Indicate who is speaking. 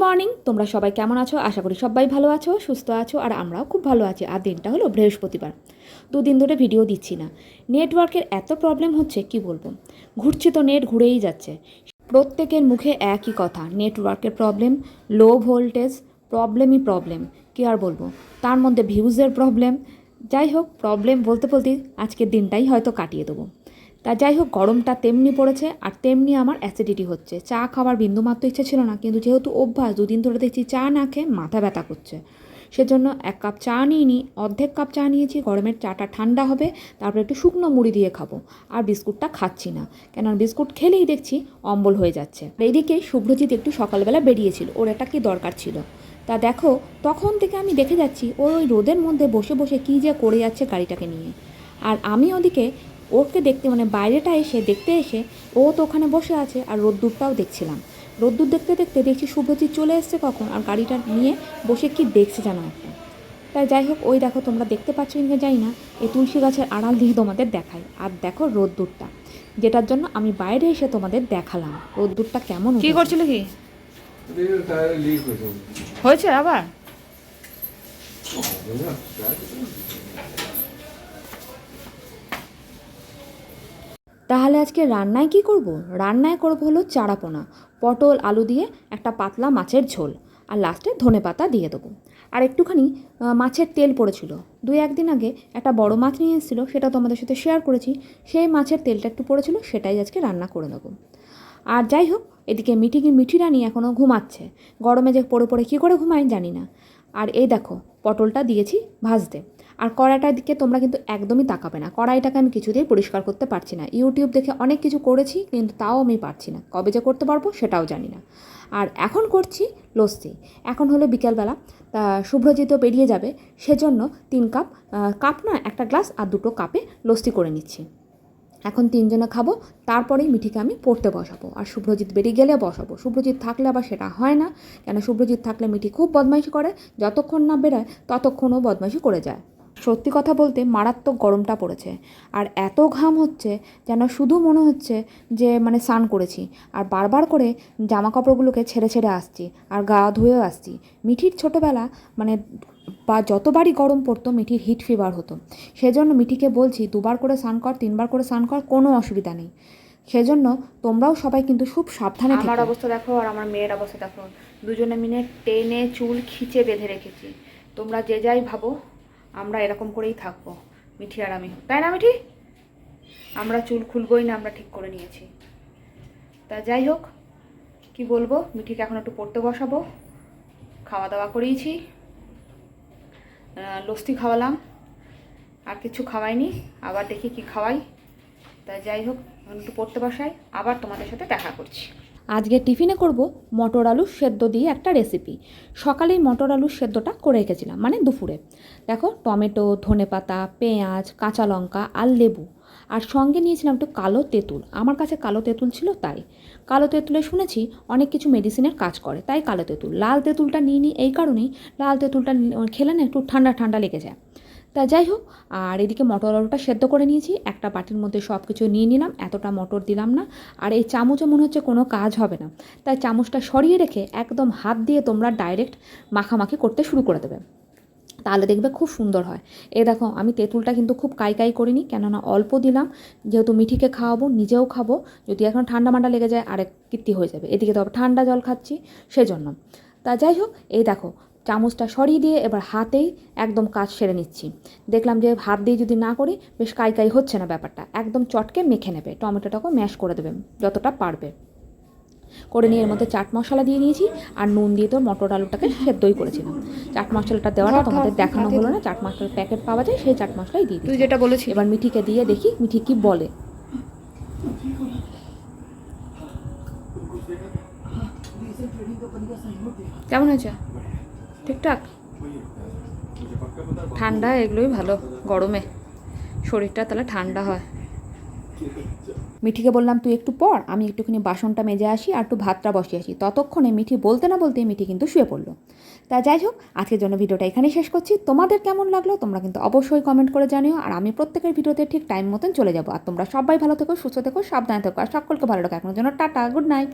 Speaker 1: Morning, তোমরা সবাই কেমন আছো? আশা করি সবাই ভালো আছো, সুস্থ আছো, আর আমরাও খুব ভালো আছি। আর দিনটা হলো বৃহস্পতিবার। 2 দিন ধরে ভিডিও দিচ্ছি না, নেটওয়ার্কের এত প্রবলেম হচ্ছে কি বলবো। ঘুরছি তো নেট ঘুরেই যাচ্ছে। প্রত্যেকের মুখে একই কথা, নেটওয়ার্কের প্রবলেম, লো ভোল্টেজ, প্রবলেমই প্রবলেম। কী আর বলবো, তার মধ্যে ভিউজের প্রবলেম। যাই হোক, প্রবলেম বলতে বলতেই আজকের দিনটাই হয়তো কাটিয়ে দেবো। তা যাই হোক, গরমটা তেমনি পড়েছে আর তেমনি আমার অ্যাসিডিটি হচ্ছে। চা খাওয়ার বিন্দুমাত্র ইচ্ছে ছিল না, কিন্তু যেহেতু অভ্যাস, 2 দিন ধরে দেখছি চা না খেয়ে মাথা ব্যথা করছে, সেজন্য 1 কাপ চা নিইনি, অর্ধেক কাপ চা নিয়েছি। গরমের চাটা ঠান্ডা হবে, তারপর একটু শুকনো মুড়ি দিয়ে খাবো। আর বিস্কুটটা খাচ্ছি না, কেন বিস্কুট খেলেই দেখছি অম্বল হয়ে যাচ্ছে। এইদিকে শুভ্রজিৎ একটু সকালবেলা বেরিয়েছিল, ওর একটা কি দরকার ছিল। তা দেখো, তখন থেকে আমি দেখে যাচ্ছি ওই রোদের মধ্যে বসে বসে কী যে করে যাচ্ছে গাড়িটাকে নিয়ে। আর আমি ওদিকে ওকে দেখতে, মানে বাইরেটা এসে দেখতে এসে ও তো ওখানে বসে আছে, আর রোদ্দুরটাও দেখছিলাম। রোদ্দুর দেখতে দেখতে দেখছি শুভ্রজিৎ চলে এসছে কখন, আর গাড়িটা নিয়ে বসে কি দেখছে জানো একটা। তাই যাই হোক, ওই দেখো, তোমরা দেখতে পাচ্ছ কিনা জানি না, এই তুলসী গাছের আড়াল দিয়ে তোমাদের দেখাই। আর দেখো রোদ্দুরটা, যেটার জন্য আমি বাইরে এসে তোমাদের দেখালাম রোদ্দুরটা কেমন।
Speaker 2: কি করছিল? কি হয়েছে আবার?
Speaker 1: তাহলে আজকে রান্নায় কি করব? রান্নায় করব হলো চারাপোনা, পটল আলু দিয়ে একটা পাতলা মাছের ঝোল, আর লাস্টে ধনেপাতা দিয়ে দেবো। আর একটুখানি মাছের তেল পড়েছিল, 2-1 দিন আগে একটা বড় মাছ নিয়ে এসেছিলো, সেটা তোমাদের সাথে শেয়ার করেছি। সেই মাছের তেলটা একটু পড়েছিল, সেটাই আজকে রান্না করে নেবো। আর যাই হোক, এদিকে মিঠি রানী এখনও ঘুমাচ্ছে। গরমে যে পড়ে পড়ে কী করে ঘুমায় জানি না। আর এই দেখো, পটলটা দিয়েছি ভাজতে। আর কড়াইটার দিকে তোমরা কিন্তু একদমই তাকাবে না, কড়াইটাকে আমি কিছুতেই পরিষ্কার করতে পারছি না। ইউটিউব দেখে অনেক কিছু করেছি, কিন্তু তাও আমি পারছি না। কবে যে করতে পারবো সেটাও জানি না। আর এখন করছি লস্যি। এখন হলো বিকেলবেলা, তা শুভ্রজিৎও বেরিয়ে যাবে, সেজন্য 3 কাপ, কাপ না, একটা গ্লাস আর 2 কাপে লস্যি করে নিচ্ছি। এখন 3 জনে খাবো, তারপরেই মিঠিকে আমি পড়তে বসাবো। আর শুভ্রজিৎ বেরিয়ে গেলে বসাবো। শুভ্রজিৎ থাকলে আবার সেটা হয় না, কেন শুভ্রজিৎ থাকলে মিঠি খুব বদমাইশি করে, যতক্ষণ না বেরোয় ততক্ষণও বদমাইশি করে যায়। সত্যি কথা বলতে মারাত্মক গরমটা পড়েছে, আর এত ঘাম হচ্ছে যেন শুধু মনে হচ্ছে যে মানে স্নান করেছি। আর বারবার করে জামা কাপড়গুলোকে ছেড়ে ছেড়ে আসছি, আর গা ধুয়েও আসছি। মিঠির ছোটোবেলা মানে বা যতবারই গরম পড়তো মিঠির হিট ফিভার হতো। সেজন্য মিঠিকে বলছি 2বার করে স্নান কর, 3বার করে স্নান কর, কোনো অসুবিধা নেই। সেজন্য তোমরাও সবাই কিন্তু খুব সাবধানে থেকো।
Speaker 2: আমার অবস্থা দেখো আর আমার মেয়ের অবস্থা দেখো, দুজনে মিলে টেনে চুল খিচে বেঁধে রেখেছি। তোমরা যে যাই ভাবো, আমরা এরকম করেই থাকবো, মিঠি আর আমি, তাই না মিঠি? আমরা চুল খুলবই না, আমরা ঠিক করে নিয়েছি। তা যাই হোক, কি বলবো, মিঠিকে এখন একটু পড়তে বসাবো। খাওয়া দাওয়া করিয়েছি, লস্যি খাওয়ালাম, আর কিছু খাওয়াইনি, আবার দেখি কি খাওয়াই। তা যাই হোক, একটু পড়তে বসাই, আবার তোমাদের সাথে দেখা করছি।
Speaker 1: আজকে টিফিনে করব মটর আলুর সেদ্ধ দিয়ে একটা রেসিপি। সকালেই মটর আলুর সেদ্ধটা করে রেখেছিলাম, মানে দুপুরে। দেখো, টমেটো, ধনেপাতা, পেঁয়াজ, কাঁচা লঙ্কা আর লেবু, আর সঙ্গে নিয়েছিলাম একটু কালো তেঁতুল। আমার কাছে কালো তেঁতুল ছিল, তাই কালো তেঁতুলে শুনেছি অনেক কিছু মেডিসিনের কাজ করে, তাই কালো তেঁতুল। লাল তেঁতুলটা নিইনি এই কারণেই, লাল তেঁতুলটা খেলে না একটু ঠান্ডা ঠান্ডা লেগে যায়। তা যাই হোক, আর এদিকে মটর আলুটা সেদ্ধ করে নিয়েছি। একটা বাটির মধ্যে সব কিছু নিয়ে নিলাম, এতটা মটর দিলাম না। আর এই চামচে মনে হচ্ছে কোনো কাজ হবে না, তাই চামচটা সরিয়ে রেখে একদম হাত দিয়ে তোমরা ডাইরেক্ট মাখামাখি করতে শুরু করে দেবে, তাহলে দেখবে খুব সুন্দর হয়। দেখো, আমি তেঁতুলটা কিন্তু খুব কাই করিনি, কেননা অল্প দিলাম, যেহেতু মিঠিকে খাওয়াবো, নিজেও খাবো। যদি এখন ঠান্ডা মান্ডা লেগে যায় আরেক কীর্তি হয়ে যাবে। এদিকে তো আবার ঠান্ডা জল খাচ্ছি, সেজন্য। তা যাই হোক, দেখো, চামচটা সরিয়ে দিয়ে এবার হাতেই একদম কাজ সেরে নিচ্ছি। দেখলাম যে হাত দিয়ে যদি না করি বেশ কাই হচ্ছে না ব্যাপারটা, একদম চটকে মেখে নেবে। টমেটোটাকেও ম্যাশ করে দেবে যতটা পারবে করে নিয়ে এর মধ্যে চাট মশলা দিয়ে নিয়েছি, আর নুন দিয়ে তো মটর আলুটাকে সেদ্ধই করেছিলাম। চাট মশলাটা দেওয়াটা তোমাদের দেখানো হলো না, চাট মশলার প্যাকেট পাওয়া যায়, সেই চাট মশলাই দিয়ে
Speaker 2: তুই যেটা বলেছিস।
Speaker 1: এবার মিঠিকে দিয়ে দেখি মিঠি কি বলে।
Speaker 2: কেমন হয়েছে? ঠিকঠাক? ঠান্ডা এগুলোই ভালো, গরমে শরীরটা তাহলে ঠান্ডা হয়।
Speaker 1: মিঠিকে বললাম তুই একটু পড়, আমি একটুখানি বাসনটা মেজে আসি আর একটু ভাতটা বসিয়ে আসি। ততক্ষণে মিঠি বলতে না বলতেই মিঠি কিন্তু শুয়ে পড়লো। তা যাই হোক, আজকের জন্য ভিডিওটা এখানেই শেষ করছি। তোমাদের কেমন লাগলো তোমরা কিন্তু অবশ্যই কমেন্ট করে জানিও। আর আমি প্রত্যেকের ভিডিওতে ঠিক টাইম মতন চলে যাবো। আর তোমরা সবাই ভালো থেকো, সুস্থ থেকো, সাবধানে থেকো, আর সকলকে ভালো রাখো। এখনের জন্য টাটা, গুড নাইট।